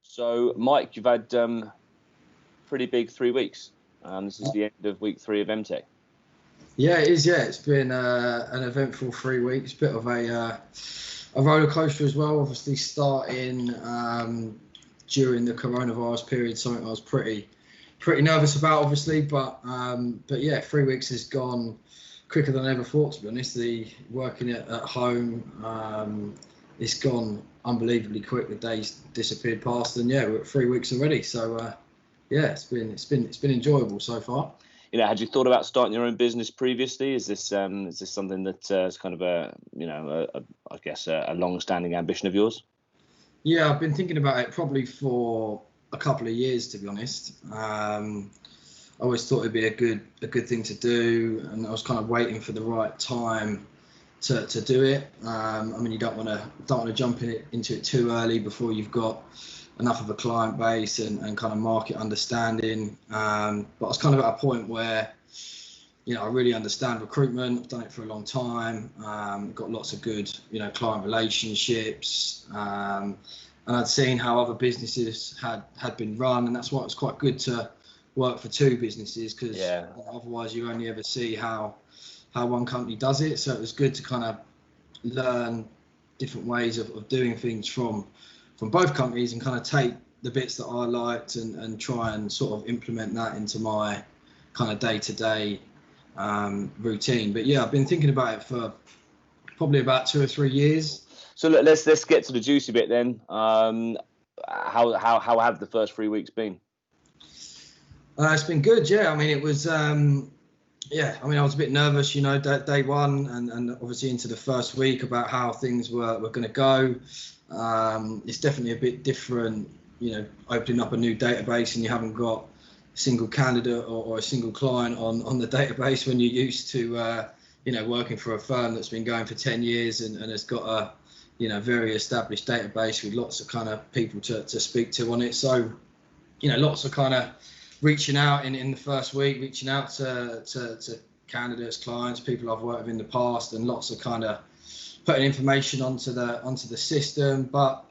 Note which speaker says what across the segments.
Speaker 1: So, Mike, you've had pretty big 3 weeks. This is the end of week 3 of Emtech.
Speaker 2: Yeah, it is. Yeah, it's been an eventful 3 weeks. Bit of a roller coaster as well. Obviously, starting during the coronavirus period, something I was pretty nervous about, obviously. But yeah, 3 weeks has gone quicker than I ever thought. To be honest, the working at home, it's gone unbelievably quick. The days disappeared past, and yeah, we're at 3 weeks already. So yeah, it's been enjoyable so far.
Speaker 1: Had you thought about starting your own business previously? Is this something that is kind of a long-standing ambition of yours?
Speaker 2: Yeah, I've been thinking about it probably for a couple of years, to be honest. I always thought it'd be a good thing to do, and I was kind of waiting for the right time to do it. I mean, you don't want to jump into it too early before you've got enough of a client base and kind of market understanding. But I was kind of at a point where, I really understand recruitment. I've done it for a long time. Got lots of good, client relationships. And I'd seen how other businesses had been run, and that's why it was quite good to work for two businesses, because otherwise you only ever see how one company does it. So it was good to kind of learn different ways of doing things from both companies and kind of take the bits that I liked and try and sort of implement that into my kind of day-to-day routine. But yeah, I've been thinking about it for probably about 2 or 3 years.
Speaker 1: So let's get to the juicy bit then. How have the first 3 weeks been?
Speaker 2: It's been good, yeah. I mean, it was I was a bit nervous, day one and obviously into the first week about how things were going to go. It's definitely a bit different, opening up a new database and you haven't got a single candidate or a single client on the database when you're used to, working for a firm that's been going for 10 years and has got a, very established database with lots of kind of people to speak to on it. So, lots of kind of reaching out in the first week, reaching out to candidates, clients, people I've worked with in the past, and lots of kind of putting information onto the system, but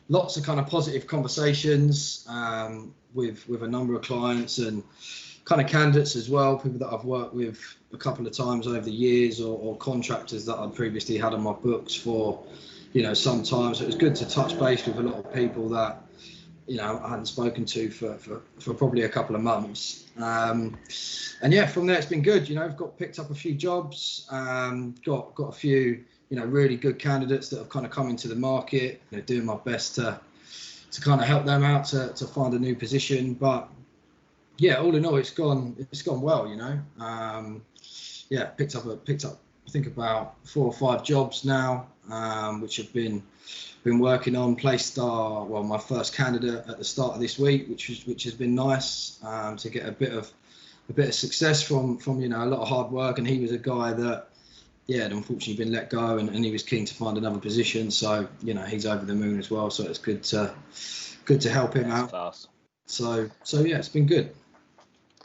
Speaker 2: lots of kind of positive conversations with a number of clients and kind of candidates as well, people that I've worked with a couple of times over the years or contractors that I'd previously had on my books for, some time. So it was good to touch base with a lot of people that, I hadn't spoken to for probably a couple of months. And yeah, from there it's been good. I've picked up a few jobs, got a few, really good candidates that have kind of come into the market, doing my best to kind of help them out to find a new position. But yeah, all in all, it's gone well, picked up I think about 4 or 5 jobs now, which have been working on. Placed my first candidate at the start of this week, which has been nice to get a bit of success from a lot of hard work. And he was a guy that had unfortunately been let go, and he was keen to find another position. So he's over the moon as well. So it's good to help him out.
Speaker 1: Class.
Speaker 2: So yeah, it's been good.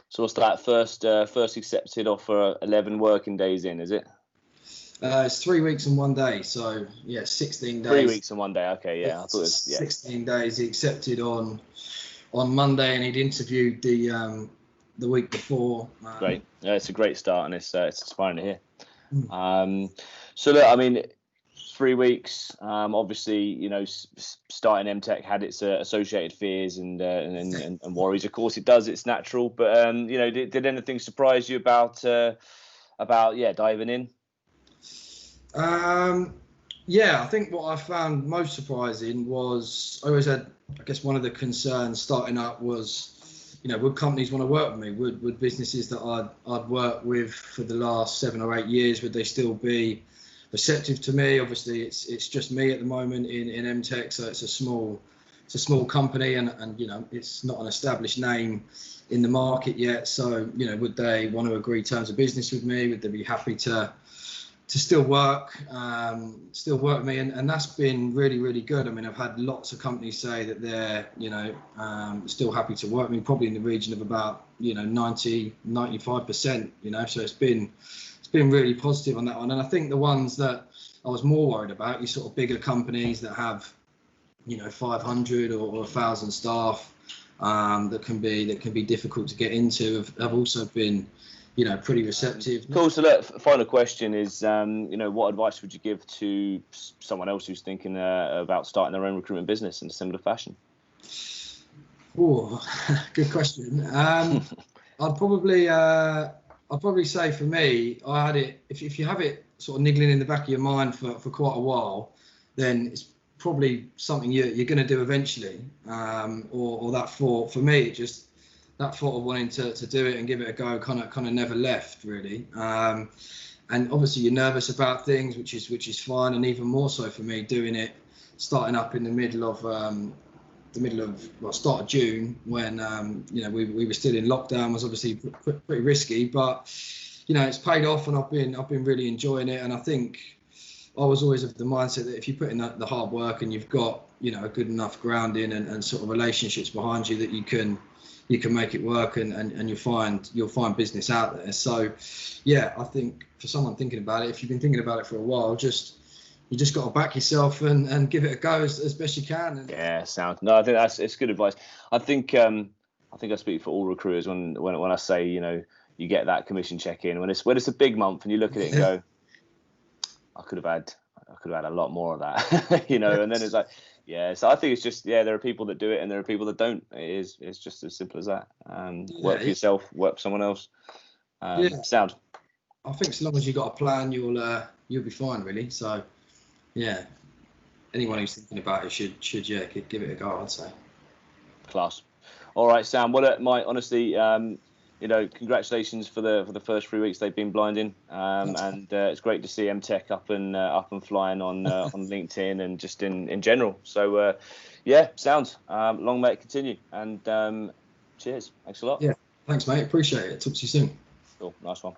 Speaker 1: So what's that first accepted offer? 11 working days in, is it?
Speaker 2: It's 3 weeks and 1 day, so yeah, 16 days.
Speaker 1: 3 weeks and 1 day, okay, yeah. I thought it was
Speaker 2: 16 days. He accepted on Monday, and he'd interviewed the week before.
Speaker 1: Great, yeah, it's a great start, and it's inspiring to hear. So look, I mean, 3 weeks. Obviously, starting Emtech had its associated fears and worries. Of course, it does. It's natural, but did anything surprise you about diving in?
Speaker 2: Yeah, I think what I found most surprising was I always had, I guess, one of the concerns starting up was, would companies want to work with me? Would businesses that I'd worked with for the last 7 or 8 years, would they still be receptive to me? Obviously, it's just me at the moment in Emtech, so it's a small company, and it's not an established name in the market yet. So would they want to agree terms of business with me? Would they be happy to still work with me? And that's been really, really good. I mean, I've had lots of companies say that they're, still happy to work with me, probably in the region of about, 95%, so it's been really positive on that one. And I think the ones that I was more worried about, these sort of bigger companies that have, 500 or 1,000 staff, that can be difficult to get into, have also been, pretty receptive.
Speaker 1: Cool. So look, final question is, what advice would you give to someone else who's thinking about starting their own recruitment business in a similar fashion?
Speaker 2: Oh, good question. I'd probably say, for me, I had it. If you have it sort of niggling in the back of your mind for quite a while, then it's probably something you're going to do eventually. Or that thought, for me, just that thought of wanting to do it and give it a go kind of never left, really. And obviously you're nervous about things, which is fine, and even more so for me doing it, starting up in the middle of start of June, when we were still in lockdown, was obviously pretty risky, but it's paid off, and I've been really enjoying it. And I think I was always of the mindset that if you put in the hard work and you've got a good enough grounding and sort of relationships behind you, that you can make it work, and you'll find business out there. So yeah, I think for someone thinking about it, if you've been thinking about it for a while, you just got to back yourself and give it a go as best you can.
Speaker 1: Yeah, sound. No, I think it's good advice. I think I speak for all recruiters when I say, you get that commission check in when it's a big month, and you look at it and go, I could have had a lot more of that, and then it's like, yeah. So I think it's just, there are people that do it and there are people that don't. It's just as simple as that. Work for yourself, work for someone else. Sound.
Speaker 2: I think as long as you got a plan, you'll be fine, really. So yeah, anyone who's thinking about it should give it a go, I'd say.
Speaker 1: Class. All right, Sam. Well, Mike, honestly, congratulations for the first 3 weeks they've been blinding, and it's great to see Emtech up and flying on LinkedIn and just in general. So sounds. Long may it continue, and cheers. Thanks a lot.
Speaker 2: Yeah, thanks, mate. Appreciate it. Talk to you soon.
Speaker 1: Cool. Nice one.